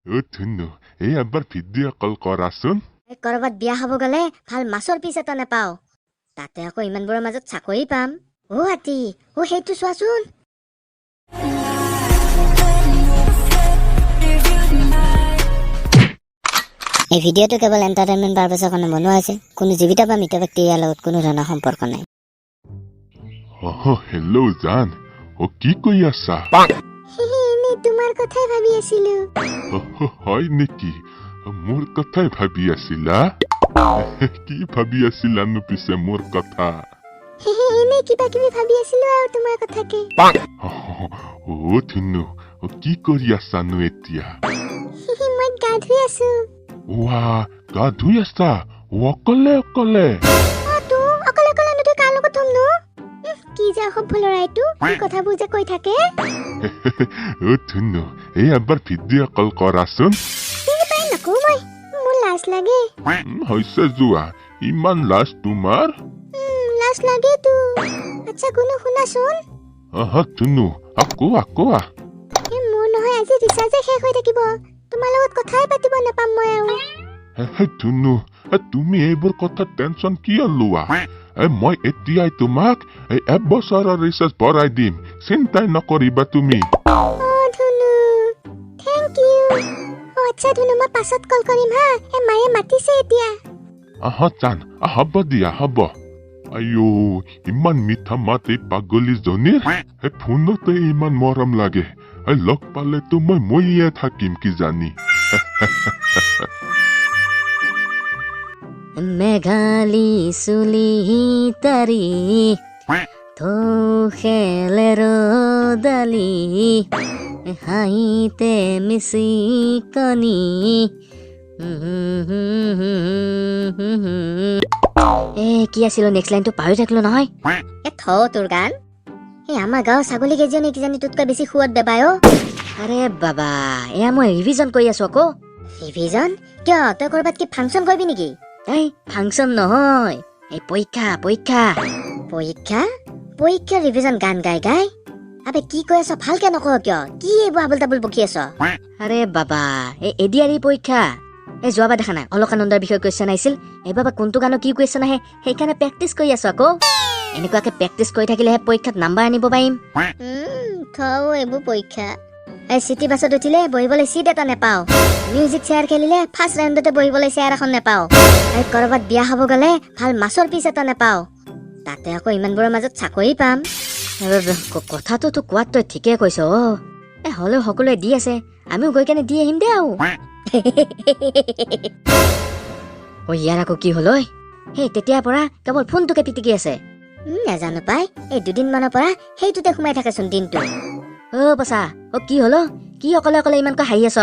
ধুনু এই এবাৰ ভিডিঅ' কল কৰাচোন কৰবাত বিয়া হ'ব গলে ভাল মাছৰ পিছ এটা নাপাও তাতে আকৌ ইমানবোৰৰ মাজত চাকৰি পাম আতি সেইটো চোৱাচোন এই ভিডিঅ'টো কেৱল এণ্টাৰটেইনমেণ্ট পাৰপাছৰ কাৰণে বনোৱা হৈছে কোনো জীৱিত বা মৃত ব্যক্তিৰ ইয়াৰ লগত কোনো ধৰণৰ সম্পৰ্ক নাই হেল্ল' জান কি কৰি আছা এনে তোমাৰ কথাই ভাবি আছিলো হয় নেকি মোৰ কথাই ভাবি আছিলা কি ভাবি আছিলানো পিছে মোৰ কথা এনে কিবা কিবি ভাবি আছিলো আৰু তোমাৰ কথাকে ধুনু কি কৰি আছানো এতিয়া মই গা ধুই আছো গা ধুই আছা অকলে অকলে কি যে সফল ল'ৰাইটো কি কথাবোৰ যে কৈ থাকে ধুনু এই এবাৰ ভিডিঅ' কল কৰাচোন নকৰো মই মোৰ লাজ লাগে হৈছে যোৱা ইমান লাজ তোমাৰ লাজ লাগেতো আচ্ছা কোনো শুনাচোন ধুনু আকৌ মোৰ নহয় আজি ৰিচাৰ্জে শেষ হৈ থাকিব তোমাৰ লগত কথাই পাতিব নাপাম মই আৰু ধুনু তুমি এইবোৰ কথা টেনচন কিয় লোৱা মই এতিয়াই তোমাক এই 1 বছৰৰ ৰিচাৰ্জ ভৰাই দিম চিন্তাই নকৰিবা তুমি ধুনু থেংক ইউ আচ্ছা ধুনু মই পাছত কল কৰিম হা মায়ে মাতিছে এতিয়া জান হ'ব দিয়া হ'ব আইও ইমান মিঠা মাত এই পাগলীজনীৰ ফোনতে ইমান মৰম লাগে লগ পালেতো মই মৰিয়ে থাকিম কি জানি মেঘালী চুলি তাৰি থৌ খেলে ৰদালি হাঁহিতে মিচি কণী কি আছিল নেক্সট লাইনটো পাহৰি থাকিলো নহয় তোৰ গান আমাৰ গাঁৱৰ ছাগলী কেইজনী কিজানি তোতকৈ বেছি সোৱাদ বেবাই আৰে বাবা এয়া মই ৰিভিজন কৰি আছো আকৌ ৰিভিজন কিয় তই কৰবাত কি ফাংচন কৰিবি নেকি এই ফাংচন নহয় এই পৰীক্ষা ৰিভিজন গান গাই আবে কি কৈ আছ ভালকে নকওঁ কিয় কি এইবোৰ আবুল তাবুল বকি আছ আৰে বাবা এই এডিআৰি পৰীক্ষা এই যোৱাবাৰ দেখা নাই অলকানন্দৰ বিষয়ে কুৱেশ্যন আহিছিল এইবাৰ কোনটো গানৰ কি কুৱেশ্যন আহে সেইকাৰণে প্ৰেক্টিচ কৰি আছো আকৌ এনেকুৱাকে প্ৰেক্টিচ কৰি থাকিলেহে পৰীক্ষাত নাম্বাৰ আনিব পাৰিম এইবোৰ পৰীক্ষা এই চিটি বাছত উঠিলে বহিবলৈ চিট এটা নেপাও মিউজিক চেয়াৰ খেলিলে ফাৰ্ষ্ট ৰাউণ্ডতে বহিবলৈ চেয়াৰ এখন নেপাও এই কৰবাত বিয়া হ'ব গলে ভাল মাছৰ পিছ এটা নেপাও তাতে আকৌ ইমানবোৰৰ মাজত চাকৰি পাম কথাটোতো কোৱাত তই ঠিকে কৈছ হ'লেও সকলোৱে দি আছে আমিও গৈ কেনে দি আহিম দে আৰু ইয়াৰ আকৌ কি হ'ল সেই তেতিয়াৰ পৰা কেৱল ফোনটোকে পিটিকি আছে নাজানো পাই এই দুদিনমানৰ পৰা সেইটোতে সোমাই থাকেচোন দিনটো পচা কি হ'ল কি অকলে অকলে ইমানকৈ হাঁহি আছ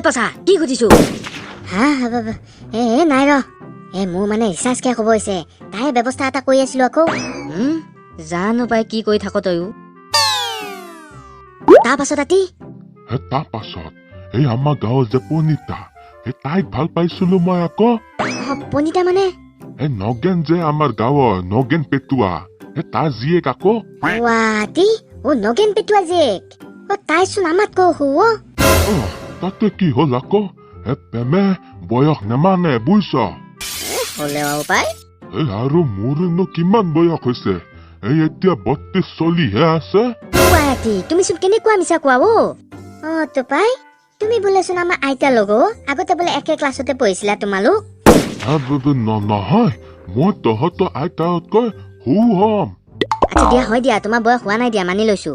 পচা কি সুধিছো নাই ৰ মোৰ মানে ৰিচাৰ্জ শেষ হ'ব হৈছে তাই ব্যৱস্থা এটা কৰি আছিলো আকৌ জানো পাই কি কৰি থাক তয়ো তাৰ পাছত এই আমাৰ গাঁৱৰ যে পনিতা তাইক ভাল পাইছিলো মই আকৌ পনিতা মানে নগেন যে আমাৰ গাঁৱৰ নগেন পেটুৱা তাৰ জীয়েক আকৌ নগেন পেটুৱা জীয়েক তাইচোন আমাতকৈ সৰু তাতে কি হ'ল আকৌ প্ৰেমে বয়স নেমানে বুজিছ আৰু মোৰনো কিমান বয়স হৈছে এতিয়া 32 চলিহে আছে তুমি চোন কেনেকুৱা মিছা কোৱা তোপাই তুমি বোলেচোন আমাৰ আইতা লগো আগতে বোলে একে ক্লাছতে পঢ়িছিলা তোমালোক নহয় মই তহঁতৰ আইতাতকৈ সৰু হম আচ্ছা দিয়া হয় দিয়া তোমাৰ বয়স হোৱা নাই দিয়া মানি লৈছো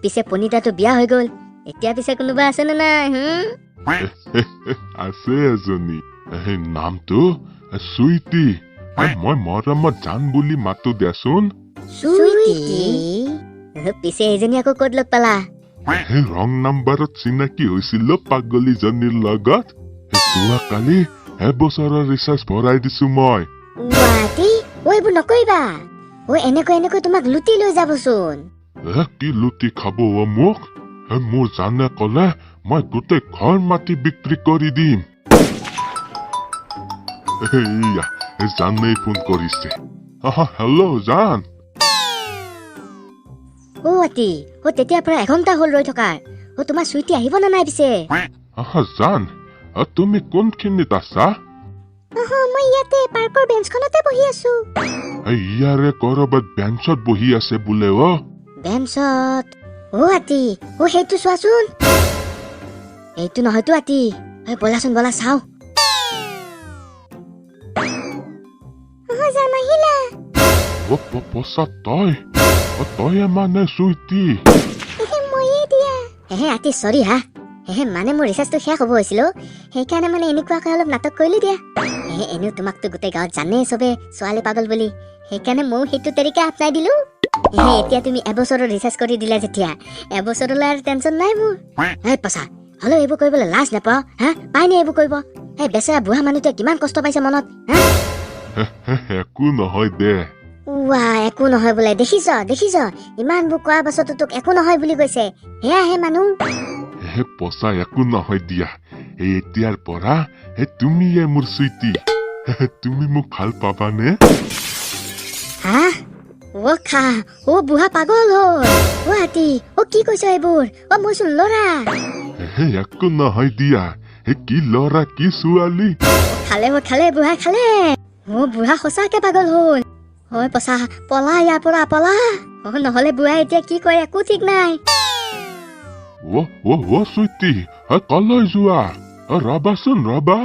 পিছে পনিতাটো বিয়া হৈ গল এতিয়া পিছে কোনোবা আছে নে নাই আছে এজনী নামটো চুইটি মই মৰমত জান বুলি মাতো দেচোন পিছে এইজনী আকৌ ক'ত লগ পালা ৰং নাম্বাৰত চিনাকি হৈছিল পাগলীজনীৰ লগত যোৱাকালি 1 বছৰৰ ৰিচাৰ্জ ভৰাই দিছো মই এইবোৰ নকৰিবা এনেকৈ তোমাক লুটি লৈ যাবচোন কি লুটি খাব মোক মোৰ জানে কলে মই গোটেই ঘৰ মাটি বিক্ৰী কৰি দিম জানেই ফোন কৰিছে হেল্ল' জান আতি তেতিয়াৰ পৰা এঘণ্টা হ'ল ৰৈ থকাৰ তোমাৰ চুইটি আহিব না নাই পিছে জান তুমি কোনখিনিত আছা মই ইয়াতে পাৰ্কৰ বেঞ্চখনতে বহি আছো ইয়াৰে কৰবাত বেঞ্চত বহি আছে বোলে বেঞ্চত আতি সেইটো চোৱাচোন এইটো নহয়তো আতি বলাচোন বলা চাও পচা তই মানে চুইটি আতি চৰি হা মানে মোৰ ৰিচাৰ্জটো শেষ হ'ব হৈছিল সেইকাৰণে মানে এনেকুৱাকৈ অলপ নাটক কৰিলো দিয়া এনেও তোমাকতো গোটেই গাঁৱত জানেই চবে ছোৱালী পাগল বুলি সেইকাৰণে ময়ো সেইটো তৰিকা আপনাই দিলো এতিয়া তুমি এবছৰৰ ৰিচাৰ্জ কৰি দিলা যেতিয়া এবছৰলৈ আৰু টেনচন নাই মোৰ পচা হলেও এইবোৰ কৰিবলৈ লাজ নাপাওঁ পাইনে এইবোৰ কৰিব বেচেৰা বুঢ়া মানুহটোৱে কিমান কষ্ট পাইছে মনত একো নহয় দে একো নহয় বোলে দেখিছ ইমানবোৰ কোৱাৰ পাছতো তোক একো নহয় বুলি কৈছে সেয়াহে মানুহ পচা একো নহয় দিয়া এতিয়াৰ পৰা তুমিয়ে মোৰ চুইটি তুমি মোক ভাল পাবানে বুঢ়া পাগল হ'ল হাতী কি কৈছ এইবোৰ মইচোন ল'ৰা একো নহয় দিয়া কি ল'ৰা কি ছোৱালী খালে বুঢ়া খালে বুঢ়া সঁচাকে পাগল হ'ল পচা পলা ইয়াৰ পৰা পলা নহলে বুঢ়া এতিয়া কি কৰে একো ঠিক নাই চুইটি কলৈ যোৱা ৰবাচোন ৰবা